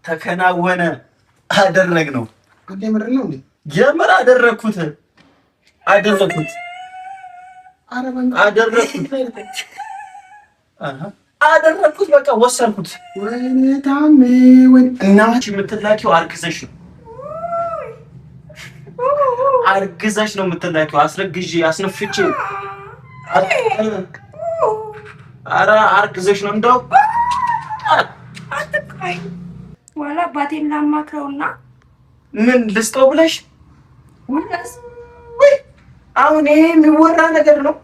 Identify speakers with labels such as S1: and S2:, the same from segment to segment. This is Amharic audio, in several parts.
S1: ተከናወነ አደረግነው። የምር አደረኩት በቃ ወሰንኩት። ወይኔ ታሜ እናት የምትላኪው አርግዘሽ ነው የምትላኪው። አስረግዤ አስነፍቼ ኧረ አርግዘሽ ነው እንደው
S2: ዋላ አባቴን ላማክረውና
S1: ምን ልስጠው ብለሽ አሁን ይሄ የሚወራ ነገር ነው?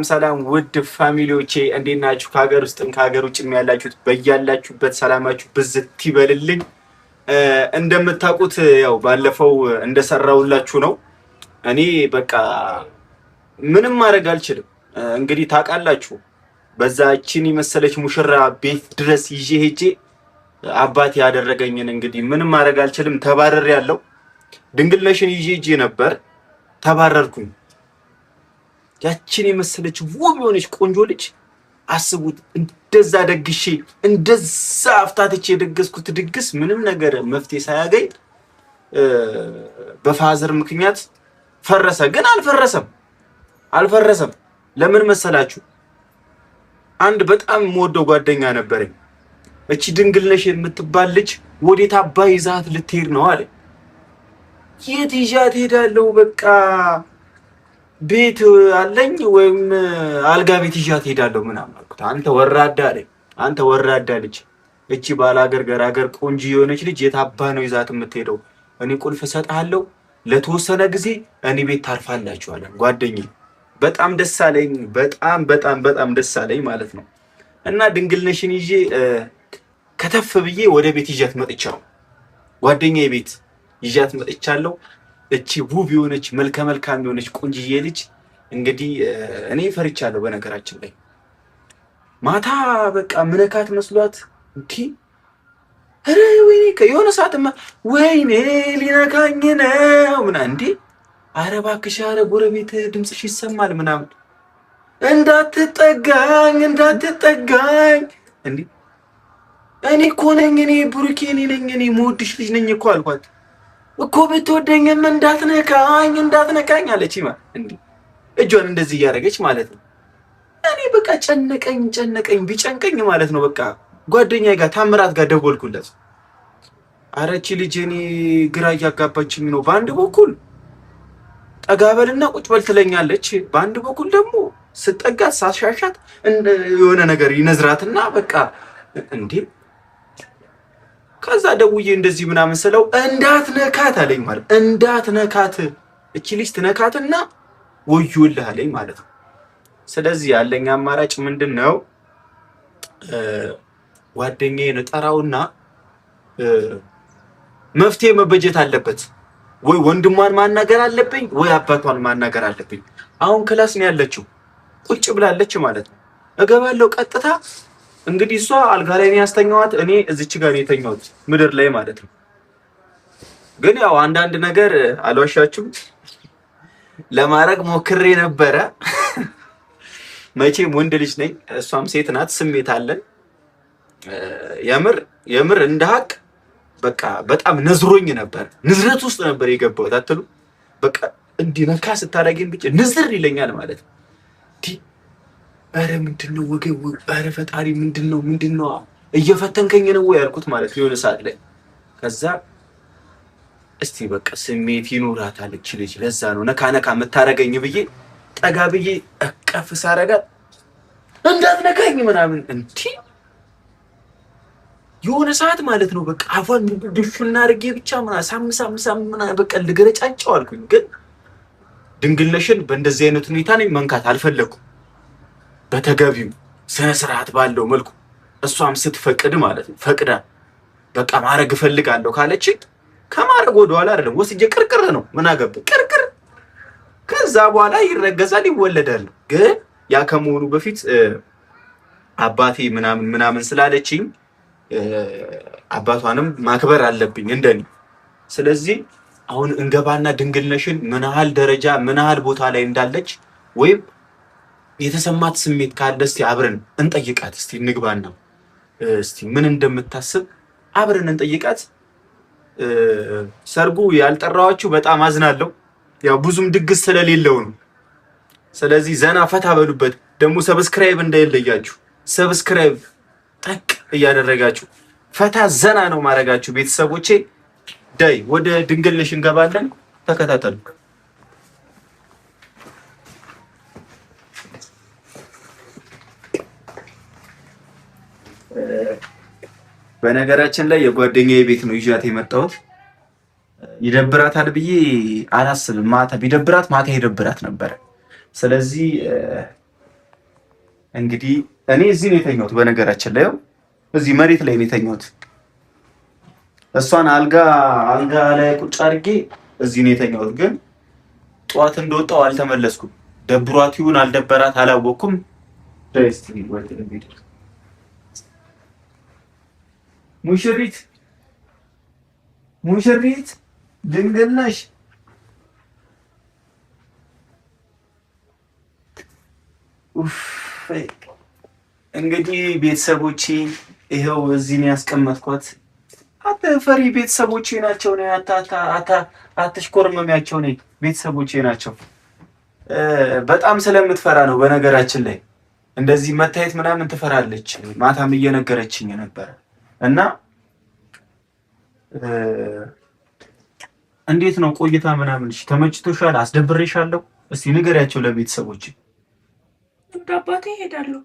S1: ሰላም ውድ ፋሚሊዎቼ እንዴት ናችሁ? ከሀገር ውስጥም ከሀገር ውጭም ያላችሁት በያላችሁበት ሰላማችሁ ብዝት ይበልልኝ። እንደምታውቁት ያው ባለፈው እንደሰራውላችሁ ነው። እኔ በቃ ምንም ማድረግ አልችልም። እንግዲህ ታውቃላችሁ በዛችን የመሰለች ሙሽራ ቤት ድረስ ይዤ ሄጄ አባቴ ያደረገኝን እንግዲህ ምንም ማድረግ አልችልም። ተባረሬያለሁ። ድንግልነሽን ይዤ ሄጄ ነበር፣ ተባረርኩኝ። ያችን የመሰለች ውብ የሆነች ቆንጆ ልጅ አስቡት፣ እንደዛ ደግሼ እንደዛ አፍታትቼ የደገስኩት ድግስ ምንም ነገር መፍትሄ ሳያገኝ በፋዘር ምክንያት ፈረሰ። ግን አልፈረሰም። ለምን መሰላችሁ? አንድ በጣም የምወደው ጓደኛ ነበረኝ። እቺ ድንግልነሽ የምትባል ልጅ ወዴት አባይ ይዛት ልትሄድ ነው አለ። የት ይዣት ሄዳለሁ? በቃ ቤት አለኝ ወይም አልጋ ቤት ይዣት ሄዳለሁ ምናምን አልኩት። አንተ ወራዳ ልጅ፣ እቺ ባላገር ገራገር ቆንጆ የሆነች ልጅ የት አባይ ነው ይዛት የምትሄደው? እኔ ቁልፍ እሰጥሃለሁ፣ ለተወሰነ ጊዜ እኔ ቤት ታርፋላችሁ አለ ጓደኛዬ። በጣም ደስ አለኝ። በጣም ደስ አለኝ ማለት ነው። እና ድንግልነሽን ይዤ ከተፍ ብዬ ወደ ቤት ይዣት መጥቻለሁ። ጓደኛዬ ቤት ይዣት መጥቻለሁ። እቺ ውብ የሆነች መልከ መልካም የሆነች ቆንጅዬ ልጅ እንግዲህ እኔ ፈርቻለሁ። በነገራችን ላይ ማታ በቃ ምነካት መስሏት እንዴ ወይኔ የሆነ ሰዓትማ ወይኔ ሊነካኝ ነው ምናምን እንዴ ኧረ እባክሽ ኧረ ጎረቤት ድምፅሽ ይሰማል ምናምን እንዳትጠጋኝ እንዴ እኔ እኮ ነኝ እኔ ብሩኬ ነኝ እኔ የምወድሽ ልጅ ነኝ እኮ አልኳት እኮ ብትወደኝም እንዳትነካኝ አለች ማለት እንዴ እጇን እንደዚህ እያደረገች ማለት ነው። እኔ በቃ ጨነቀኝ ቢጨንቀኝ ማለት ነው። በቃ ጓደኛዬ ጋር ታምራት ጋር ደወልኩለት። ኧረ እቺ ልጅ እኔ ግራ እያጋባችኝ ነው። በአንድ በኩል ጠጋበልና ቁጭ በል ትለኛለች፣ በአንድ በኩል ደግሞ ስጠጋት ሳሻሻት የሆነ ነገር ይነዝራትና በቃ እንዴ ከዛ ደውዬ እንደዚህ ምናምን ስለው እንዳትነካት አለኝ ማለት እንዳትነካት እቺ ልጅ ትነካትና ወዮልህ አለኝ ማለት ነው። ስለዚህ ያለኝ አማራጭ ምንድነው? ጓደኛዬን እጠራውና መፍትሄ መበጀት አለበት። ወይ ወንድሟን ማናገር አለብኝ ወይ አባቷን ማናገር አለብኝ። አሁን ክላስ ነው ያለችው፣ ቁጭ ብላለች ማለት ነው። እገባለሁ ቀጥታ። እንግዲህ እሷ አልጋ ላይ ነው ያስተኛዋት፣ እኔ እዚች ጋር ነው የተኛሁት ምድር ላይ ማለት ነው። ግን ያው አንዳንድ ነገር አልዋሻችሁም ለማድረግ ሞክሬ ነበረ። መቼም ወንድ ልጅ ነኝ፣ እሷም ሴት ናት፣ ስሜት አለን። የምር እንደ ሀቅ በቃ በጣም ነዝሮኝ ነበር። ንዝረት ውስጥ ነበር የገባሁት አትሉ? በቃ እንዲነካ ስታደርገኝ ብቻ ንዝር ይለኛል ማለት ነው። ኧረ ምንድነው ወገን? ኧረ ፈጣሪ ምንድነው እየፈተንከኝ ነው ያልኩት ማለት የሆነ ሰዓት ላይ። ከዛ እስቲ በቃ ስሜት ይኖራታል እቺ ልጅ፣ ለዛ ነው ነካ የምታረገኝ ብዬ ጠጋ ብዬ እቀፍ ሳረጋት እንዳትነካኝ ምናምን እንዴ የሆነ ሰዓት ማለት ነው በቃ አፏን ድፍና አድርጌ ብቻ ሳምሳም በቃ ልገረጫቸው አልኩኝ። ግን ድንግልነሽን በእንደዚህ አይነት ሁኔታ ነው መንካት አልፈለኩም። በተገቢው ስነ ስርዓት ባለው መልኩ እሷም ስትፈቅድ ማለት ነው ፈቅዳ በቃ ማረግ እፈልጋለሁ ካለች ከማረግ ወደኋላ አይደለም፣ ወስጄ ቅርቅር ነው ምን አገባኝ ቅርቅር። ከዛ በኋላ ይረገዛል ይወለዳል። ግን ያ ከመሆኑ በፊት አባቴ ምናምን ስላለችኝ አባቷንም ማክበር አለብኝ እንደኔ። ስለዚህ አሁን እንገባና ድንግልነሽን ምን ያህል ደረጃ ምን ያህል ቦታ ላይ እንዳለች ወይም የተሰማት ስሜት ካለ እስቲ አብረን እንጠይቃት። እስቲ እንግባና እስቲ ምን እንደምታስብ አብረን እንጠይቃት። ሰርጉ ያልጠራዋችሁ በጣም አዝናለሁ። ያው ብዙም ድግስ ስለሌለው ነው። ስለዚህ ዘና ፈታ በሉበት። ደግሞ ሰብስክራይብ እንዳይለያችሁ፣ ሰብስክራይብ ጠቅ እያደረጋችሁ ፈታ ዘና ነው ማድረጋችሁ ቤተሰቦቼ። ዳይ ወደ ድንግልነሽ እንገባለን። ተከታተሉ። በነገራችን ላይ የጓደኛዬ ቤት ነው ይዣት የመጣሁት። ይደብራታል ብዬ አላስብም። ማታ ቢደብራት ማታ ይደብራት ነበረ። ስለዚህ እንግዲህ እኔ እዚህ ነው የተኛሁት። በነገራችን ላይ እዚህ መሬት ላይ ነው የተኛሁት። እሷን አልጋ ላይ ቁጭ አድርጌ እዚህ ነው የተኛሁት። ግን ጠዋት እንደወጣሁ አልተመለስኩም። ደብሯት ይሁን አልደበራት አላወቅኩም። ሙሽሪት ድንግልነሽ እንግዲህ ቤተሰቦቼ ይኸው እዚህ ነው ያስቀመጥኳት። አትፈሪ፣ ቤተሰቦቼ ናቸው ነው አትሽኮርመሚያቸው ነው ቤተሰቦቼ ናቸው። በጣም ስለምትፈራ ነው በነገራችን ላይ እንደዚህ መታየት ምናምን ትፈራለች። ማታም እየነገረችኝ ነበረ። እና እንዴት ነው ቆይታ ምናምን? እሺ ተመችቶሻል? አስደብሬሻለሁ? እስቲ ንገሪያቸው ለቤተሰቦች።
S2: አባቴ እሄዳለሁ።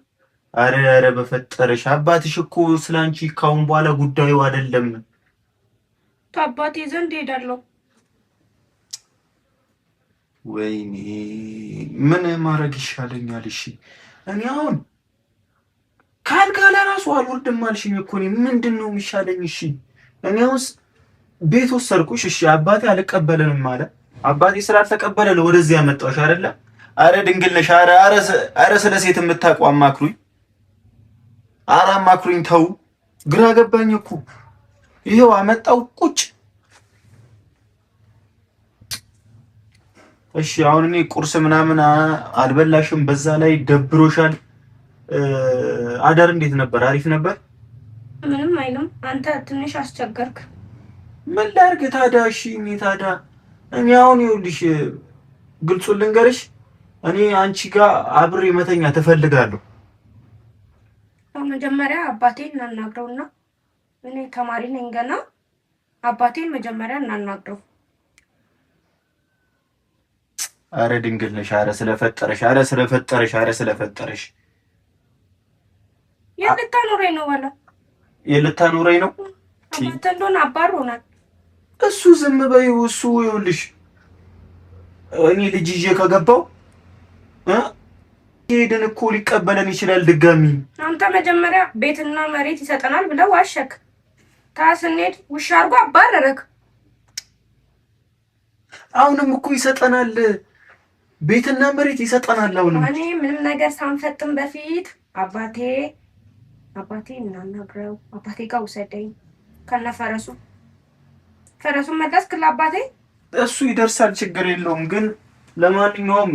S1: አረ በፈጠረሽ አባትሽ እኮ ስላንቺ ካሁን በኋላ ጉዳዩ አይደለም።
S2: አባቴ ዘንድ እሄዳለሁ።
S1: ወይኔ ምን ማድረግ ይሻለኛል? እሺ እኔ አሁን ካልጋ ለራሱ አልወርድም አልሽኝ እኮ እኔ ምንድን ነው የሚሻለኝ? እሺ እኔ አሁን ቤት ወሰድኩሽ። እሺ አባቴ አልቀበለንም አለ። አባቴ ስላልተቀበለ ነው ወደዚህ ያመጣሁሽ አይደለ? አረ ድንግልነሽ፣ አረ ስለ ሴት የምታውቁ አማክሩኝ። አረ አማክሩኝ፣ ተው። ግራ ገባኝ እኮ ይሄው አመጣው ቁጭ። እሺ አሁን እኔ ቁርስ ምናምን አልበላሽም፣ በዛ ላይ ደብሮሻል። አዳር እንዴት ነበር? አሪፍ ነበር?
S2: ምንም አይልም። አንተ ትንሽ አስቸገርክ።
S1: ምን ላድርግ ታዲያ? እሺ እኔ አሁን ይኸውልሽ ግልጹን ልንገርሽ፣ እኔ አንቺ ጋር አብሬ መተኛ ትፈልጋለሁ።
S2: መጀመሪያ አባቴን እናናግረውና እኔ ተማሪ ነኝ ገና። አባቴን መጀመሪያ እናናግረው።
S1: አረ ድንግልነሽ፣ አረ ስለፈጠረሽ
S2: የልታኖረኝ ነው ባላ
S1: የልታኖረኝ ነው።
S2: አባቴ እንደሆነ አባሮናል።
S1: እሱ ዝም በይው። እሱ ይኸውልሽ እኔ ልጅ ይዤ ከገባው ሄደን እኮ ሊቀበለን ይችላል ድጋሚ።
S2: አንተ መጀመሪያ ቤትና መሬት ይሰጠናል ብለው ዋሸክ። ታስንሄድ ውሻ አድርጎ አባረረክ።
S1: አሁንም እኮ ይሰጠናል፣ ቤትና መሬት ይሰጠናል። አሁንም
S2: እኔ ምንም ነገር ሳንፈጥም በፊት አባቴ እናናግረው። አባቴ ጋር ውሰደኝ ከነፈረሱ። ፈረሱን መለስክ ለአባቴ?
S1: እሱ ይደርሳል፣ ችግር የለውም። ግን ለማንኛውም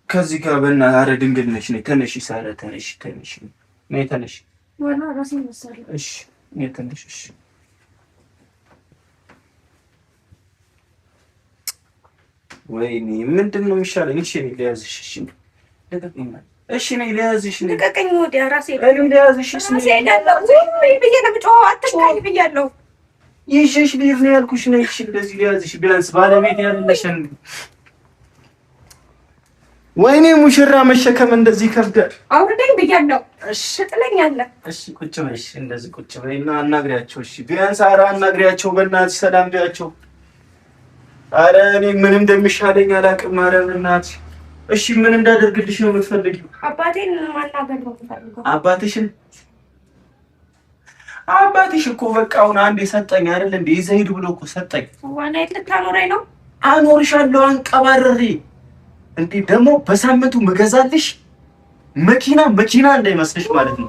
S1: ከዚህ ጋር በእናትህ ኧረ ድንግልነሽ ነኝ። ተነሽ ሳረ፣ ተነሽ ነይ፣ ተነሽ
S2: ወላ ራሴ መሰለኝ።
S1: እሺ ነይ ተነሽ። እሺ ወይኔ ምንድን ነው የሚሻለኝ? እሺ ነይ ልያዝሽ። እሺ ልቀቀኝ። እሺ ነይ ልያዝሽ።
S2: ልቀቀኝ። ወዲያ ራሴ
S1: ልያዝሽ። እሺ ነይ
S2: ብዬ ለምጮህ አትሽካኝ ብያለሁ።
S1: ይዤሽ ልሄድ ነው ያልኩሽ። ነይ እሺ እንደዚህ ልያዝሽ። ቢያንስ ባለቤት ያለሽን። ወይኔ ሙሽራ መሸከም እንደዚህ ከብዳል።
S2: አውርደኝ ብያለሁ። እሺ ትለኛለህ።
S1: እሺ ቁጭ በይ። እሺ እንደዚህ ቁጭ በይና አናግሪያቸው። እሺ ቢያንስ ኧረ አናግሪያቸው በእናትሽ፣ ሰላም ቢያቸው። ኧረ እኔ ምን እንደሚሻለኝ አላውቅም። ኧረ በእናትሽ እሺ ምን እንዳደርግልሽ ነው የምትፈልጊው?
S2: አባቴን ማናገር ነው የምፈልገው።
S1: አባትሽን? አባትሽ እኮ በቃ አሁን አንዴ ሰጠኝ አይደል እንዴ? ይዘህ ሂድ ብሎ እኮ ሰጠኝ።
S2: ዋና ልታኖረኝ ነው?
S1: አኖርሻለሁ አንቀባረሪ። እንዴ ደግሞ በሳምንቱ መገዛልሽ መኪና እንዳይመስልሽ ማለት ነው።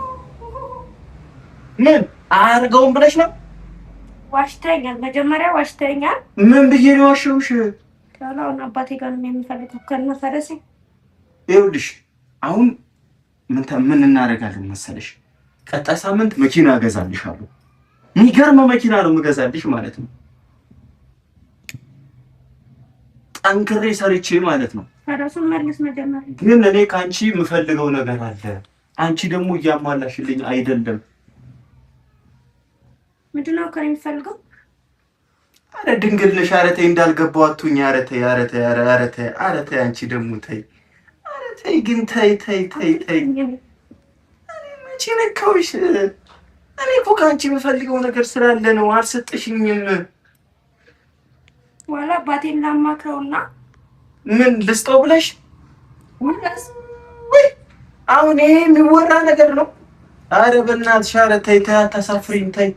S1: ምን አያርገውም ብለሽ ነው?
S2: ዋሽተኛል። መጀመሪያ ዋሽተኛል።
S1: ምን ብዬ ነው ዋሸሁሽ?
S2: አሁን አባቴ ጋር ነው የሚፈልገው ከነ ፈረሴ።
S1: ይኸውልሽ አሁን ምን እናደርጋለን መሰለሽ? ቀጣይ ሳምንት መኪና እገዛልሻለሁ። የሚገርም መኪና ነው የምገዛልሽ ማለት ነው። ጠንክሬ ሰርቼ ማለት ነው።
S2: ፈረሱን መልስ መጀመሪያ።
S1: ግን እኔ ከአንቺ የምፈልገው ነገር አለ። አንቺ ደግሞ እያሟላሽልኝ አይደለም።
S2: ምንድን ነው ከእኔ የምትፈልገው?
S1: አረ ድንግል ነሽ። ኧረ ተይ እንዳልገባው አትሁኝ። ኧረ ተይ፣ ኧረ ተይ፣ ኧረ ተይ፣ ኧረ ተይ። አንቺ ደግሞ ተይ፣ ኧረ ተይ ግን ተይ፣ ተይ፣ ተይ፣ ተይ። እኔ መቼ ነካሁሽ? እኔ እኮ ከአንቺ የምፈልገው ነገር ስላለ ነው። አልሰጠሽኝም።
S2: ዋላ አባቴን ላማክረውና
S1: ምን ልስጠው ብለሽ? አሁን ይሄ የሚወራ ነገር ነው? ኧረ በእናትሽ ኧረ ተይ፣ ተይ፣ አታሳፍሪኝ፣ ተይ።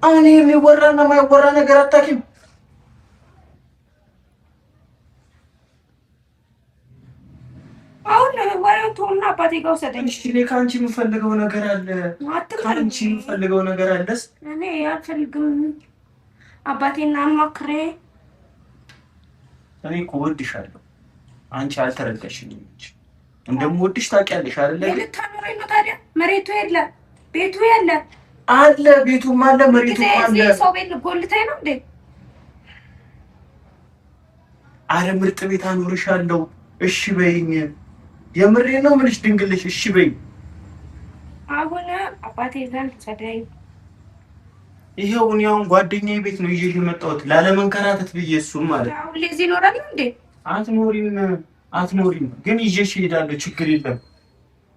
S1: አሁን ይሄ የሚወራና የማይወራ ነገር አታውቂም።
S2: አሁን ወሬው ተውና አባቴ ጋር ወሰደኝ።
S1: እሺ እኔ ከአንቺ የምፈልገው ነገር አለ። ከአንቺ የምፈልገው ነገር አለስ?
S2: እኔ አልፈልግም። አባቴን አማክሬ።
S1: እኔ እኮ እወድሻለሁ። አንቺ አልተረዳሽኝም እንጂ እንደምወድሽ ታውቂያለሽ አይደለ?
S2: ልታኖረኝ ነው ታዲያ? መሬቱ የለ ቤቱ የለ
S1: አለ። ቤቱም አለ መሬቱም አለ።
S2: ሰው ቤት ጎልተኝ ነው እንዴ?
S1: አረ ምርጥ ቤት አኖርሻለሁ። እሺ በይኝ። የምሬ ነው የምልሽ ድንግልሽ። እሺ በይኝ።
S2: አሁን አባቴ ዘንድ ሰደኝ።
S1: ይሄው እኔ አሁን ጓደኛዬ ቤት ነው ይዤ የመጣሁት ላለመንከራተት ብዬ። እሱም ማለት
S2: አሁን ለዚህ ይኖራል እንዴ?
S1: አትኖሪም ግን ይዤሽ እሄዳለሁ። ችግር የለም።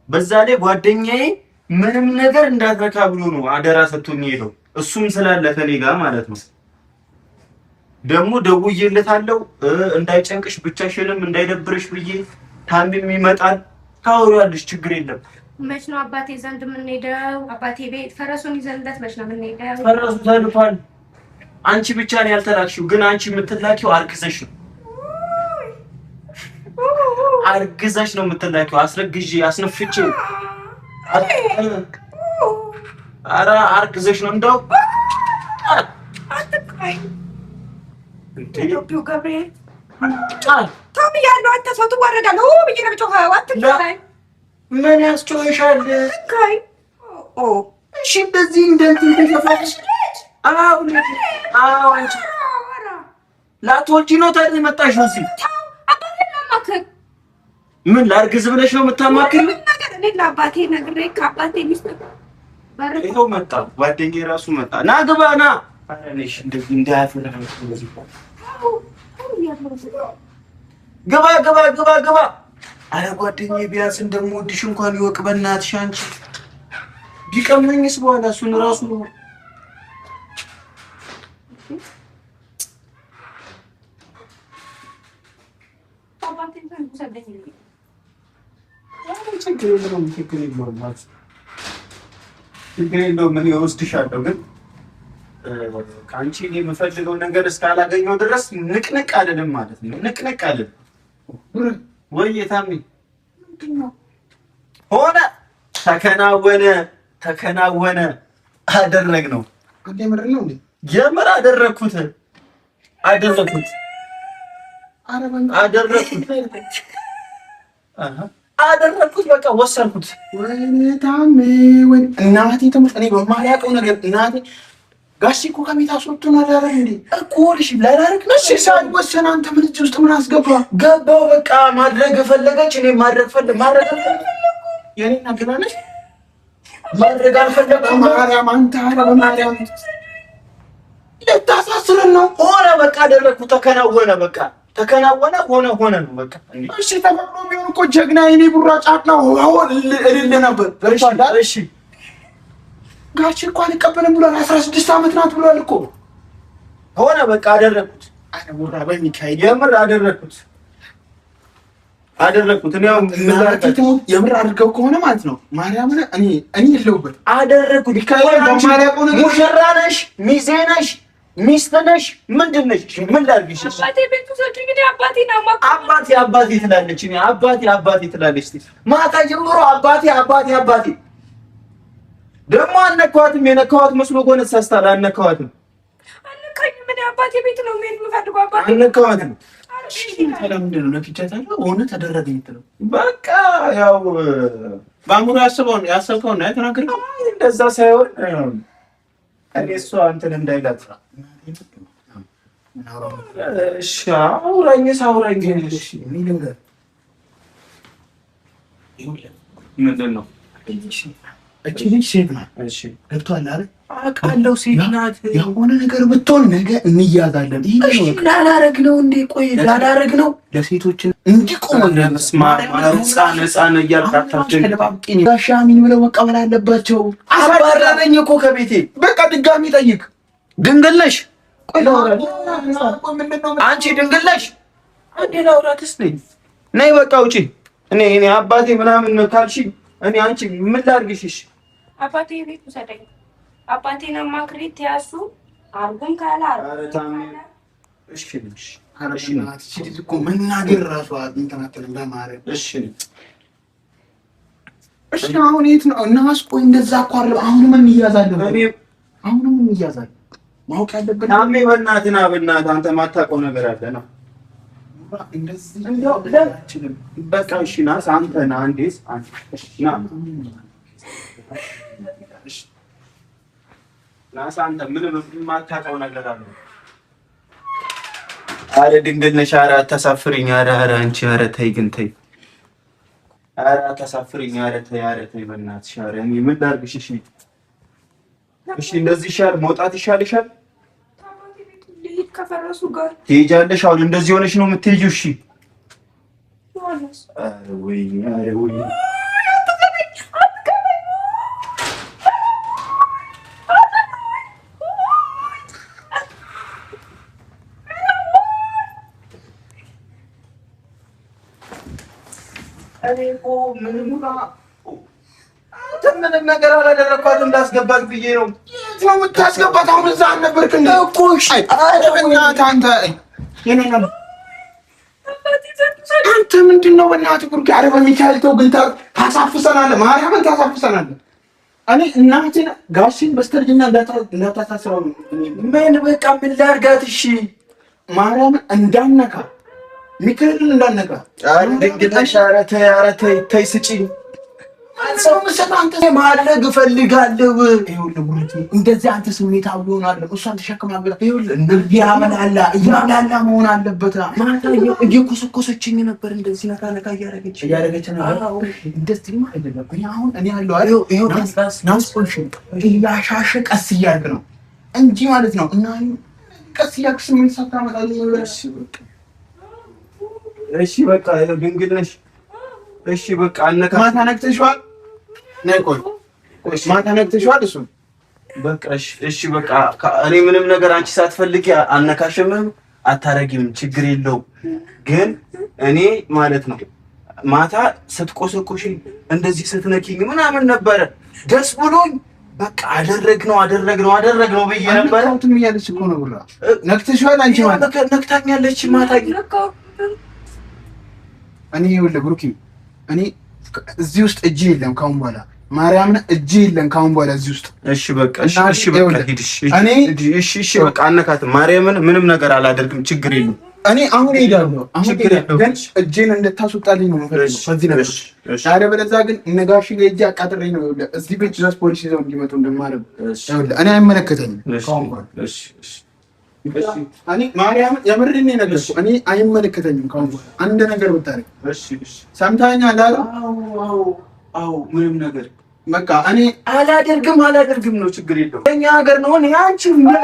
S1: በዛ ላይ ጓደኛዬ ምንም ነገር እንዳትረካ ብሎ ነው አደራ ሰጥቶኝ ሄደው። እሱም ስላለ ከኔ ጋር ማለት ነው። ደግሞ ደውዬለታለሁ እንዳይጨንቅሽ ብቻሽንም እንዳይደብርሽ ብዬ። ታምም ይመጣል ታወሪያለሽ። ችግር የለም።
S2: መች ነው አባቴ ዘንድ የምንሄደው? አባቴ ቤት ፈረሱን ይዘንለት መች ነው የምንሄደው?
S1: ፈረሱ ተልኳል። አንቺ ብቻ ነው ያልተላክሽው። ግን አንቺ የምትላኪው አርግዘሽ ነው። አርግዘሽ ነው የምትላኪው። አስረግዤ አስነፍቼ። ኧረ አርግዘሽ ነው እንደው
S2: አትቃይ
S1: እንዴ
S2: ኢትዮጵያ ገብርኤል
S1: ጫል
S2: ታም ያለው አንተ ሰው ትዋረዳለህ። ብዬ ነው ብቻ አትቃይ።
S1: ምን ያስጮህሻል?
S2: አትቃይ።
S1: እሺ እንደዚህ ተሸፋሽ። አዎ አንቺ ላትወልጂ ነው ታዲያ የመጣሽው እዚህ?
S2: አባቴን ማማከር
S1: ምን ላርግዝ ብለሽ ነው የምታማክሪው?
S2: እኔ ለአባቴ ነግሬ ከአባቴ ሚስት
S1: ይኸው መጣ። ጓደኛዬ ራሱ መጣ። ና ግባ ና። ኧረ እኔሽ እንደዚህ እንዳያፈራ ነው። ግባ ግባ ግባ ግባ። ኧረ ጓደኛዬ ቢያንስ እንደምወድሽ እንኳን ይወቅ በእናትሽ። አንቺ ቢቀመኝስ በኋላ እሱን ራሱ ችግር የለውም። እኔ እወስድሻለሁ፣ ግን ከአንቺ እኔ የምፈልገው ነገር እስካላገኘው ድረስ ንቅንቅ አልልም ማለት ነው። ንቅንቅ አልልም። ወይ ታሚ ሆነ ተከናወነ አደረግነው። የምር አደረግኩት። በቃ ወሰንኩት።
S3: ወይኔ ታሜ ወይ እናቴ ተሞት። እኔ በማላውቀው ነገር እናቴ ጋሽ እኮ ከቤት አስወጥቶናል አይደል እንዴ?
S1: እኮ ልሽ ላላረክ ነው።
S3: እሺ ሳይወሰን አንተ ምን እጅ ውስጥ ምን አስገባ?
S1: ገባው በቃ ማድረግ ፈለገች። እኔ ማድረግ የኔ እናገናነሽ ማድረግ አልፈለኩም።
S3: ማርያም አንተ አረ በማርያም
S1: ልታሳስረን ነው። ሆነ በቃ አደረኩት። ተከናወነ በቃ ተከናወነ። ሆነ ነው በቃ።
S3: እሺ ተፈቅዶ ቢሆን እኮ ጀግና የኔ ቡራ ጫት ነው እልል ነበር።
S1: እሺ
S3: ጋች እኮ አልቀበልም ብሏል። 16 ዓመት ናት ብሏል እኮ።
S1: ሆነ በቃ አደረኩት።
S3: አረ ቡራ በሚካኤል
S1: የምር አደረኩት። እኔ ያው
S3: የምር አድርገው ከሆነ ማለት ነው ማርያምን እኔ የለሁበት
S1: አደረኩት።
S3: ሚካኤል በማርያም ነው።
S1: ሙሽራ ነሽ፣ ሚዜ ነሽ፣ ሚስት ነሽ፣ ምንድን ነሽ? ምን ላድርግሽ?
S2: አባቴ ቤቱ ሰጪ እንግዲህ አባቴን አማክረው።
S1: አባቴ ትላለች። እኔ አባቴ ትላለች። ማታ ጀምሮ አባቴ ደግሞ አነካዋትም። የነካዋት መስሎ ከሆነ ተሳስታል። አነካዋትም።
S2: አነካኝ። ምን አባቴ ቤት ነው መሄድ የምፈልገው? አባቴ
S1: አነካዋትም።
S3: ምንድን ነው ነክቻታለሁ ሆነ ተደረገ የምትለው?
S1: በቃ ያው
S3: በአእምሮ ያሰብከውን ነው የተናገርከው።
S1: እንደዛ ሳይሆን እኔ እሷ እንትን እንዳይላት እሺ አውራኝ ምንድን ነው?
S3: እቺ ልጅ ሴት ናት።
S1: እሺ
S3: ገብቶሃል አይደል?
S1: አውቃለሁ ሴት ናት።
S3: የሆነ ነገር ብትሆን ነገ እንያዛለን። ይሄ ላላረግነው እንዴ? ቆይ ላላረግነው ለሴቶች እንዲቆም
S1: ህፃን እያልካታችን
S3: ጋሻ አሚን ብለው መቀበል አለባቸው።
S1: አባረረኝ እኮ ከቤቴ።
S3: በቃ ድጋሚ ጠይቅ።
S1: ድንግል ነሽ? አንቺ ድንግል ነሽ? አንዴ ላውራትስ ነኝ። ነይ በቃ ውጪ። እኔ አባቴ ምናምን ካልሽ እኔ አንቺ ምን ላድርግሽ?
S2: አባቴ ቤት ውሰደኝ። አባቴን አማክሬ ተያዙ አርጉን ካላ
S1: እሺ ነሽ?
S3: እሺ እኮ መናገር ራሱ እንተናተን ለማረግ እሺ እሺ። አሁን የት ነው እና አስቆይ። እንደዛ እኮ አይደለም። አሁንም እንያዛለን። አሁንም እንያዛለን። ማወቅ ያለብን
S1: ታሜ በእናትና አንተ ማታውቀው ነገር አለ ነው።
S3: እንደዚህ
S1: እንደው ለምን በቃ እሺ ና አንተ ና እንዴስ አንተ ና ናስ አንተ ምንም የማታውቀው ነገር አለ። አረ ድንግል ነሽ። አረ አታሳፍሪኝ። አረ አንቺ አረ ተይ ግን ተይ። አረ አታሳፍሪኝ። አረ ተይ በእናትሽ። አረ እኔ ምን ላድርግሽ? እሺ እንደዚህ ይሻል መውጣት ይሻልሻል።
S2: ከፈረሱ ጋር
S1: ትሄጃለሽ። አሁን እንደዚህ ሆነሽ ነው የምትሄጂው? እሺ ወይ ምንም ነገር አላደረኳትም። እንዳስገባት ብዬ ነው
S3: የምታስገባት። አሁን እዛ አልነበርክ እንዴ? እኮ እሺ በእናትህ አንተ ምንድን ነው በእናትህ ጉርጌ? ኧረ በሚካኤል ተው ግን ታሳፍሰናለህ። ማርያምን ታሳፍሰናለህ። እኔ እናቴን ጋሽን በስተርጅና እንዳታሳስረው
S1: ምን በቃ ምን ላድርጋት? እሺ
S3: ማርያምን እንዳነካ ሚካኤልን እንዳነካ።
S1: ኧረ ድንግል ነሽ። ኧረ ተይ ስጪኝ። አንተ ማድረግ እፈልጋለሁ።
S3: እንደዚህ አንተ ስሜታዊ ሆናለህ። እሷን ተሸክማለህ። እያብላላ መሆን አለበት።
S1: ማታ እየኮሰኮሰችኝ ነበር። እንደዚህ ነካ
S3: እያደረገች ነበር። እንደዚህ አይደለም። አሁን እኔ ያለው እያሻሸ ቀስ እያልክ ነው እንጂ ማለት ነው። እና ቀስ እያልክ ስሜት ሳታመጣልኝ።
S1: እሺ በቃ ድንግል ነሽ። እሺ በቃ አነካ።
S3: ማታ ነግተሽዋል። ነይ ቆይ ማታ ነግተሽዋል። እሱ
S1: በቃ እሺ በቃ እኔ ምንም ነገር አንቺ ሳትፈልጊ አነካሽምም አታረጊም፣ ችግር የለውም። ግን እኔ ማለት ነው ማታ ስትቆሰቆሽ እንደዚህ ስትነኪኝ ምናምን ነበረ ደስ ብሎኝ በቃ አደረግነው ብዬ ነበረ።
S3: እንትን እያለች እኮ ነው ብራ ነግተሽዋል። አንቺ ማለት
S1: ነክታኛለች ማታ።
S3: እኔ ይኸውልህ ብሩኪ እኔ እዚህ ውስጥ እጅ የለም ካሁን በኋላ ማርያምን እጅ የለም ካሁን በኋላ እዚህ ውስጥ።
S1: እሺ በቃ እሺ በቃ አነካትም። ማርያምን ምንም ነገር አላደርግም፣ ችግር የለም።
S3: እኔ አሁን እሄዳለሁ። ግን እጄን እንድታስወጣልኝ ነው የምፈልገው ከዚህ ነገር። አለበለዚያ ግን ነጋሽ ጋር እጄ አቃጥሬ ነው ይኸውልህ እዚህ ቤት ድረስ ፖሊስ ይዘው እንዲመጡ እንደማደርግ ይኸውልህ። እኔ አይመለከተኝም ካሁን በኋላ። እኔ ማርያምን የምሬን ነው የነገርኩህ። እኔ አይመለከተኝም ካሁን በኋላ አንድ ነገር ብታረግ። ሰምተኸኛል አይደል?
S1: አዎ ምንም ነገር
S3: በቃ እኔ
S1: አላደርግም ነው፣ ችግር የለውም። የእኛ ሀገር ነው። እኔ አንቺ ምን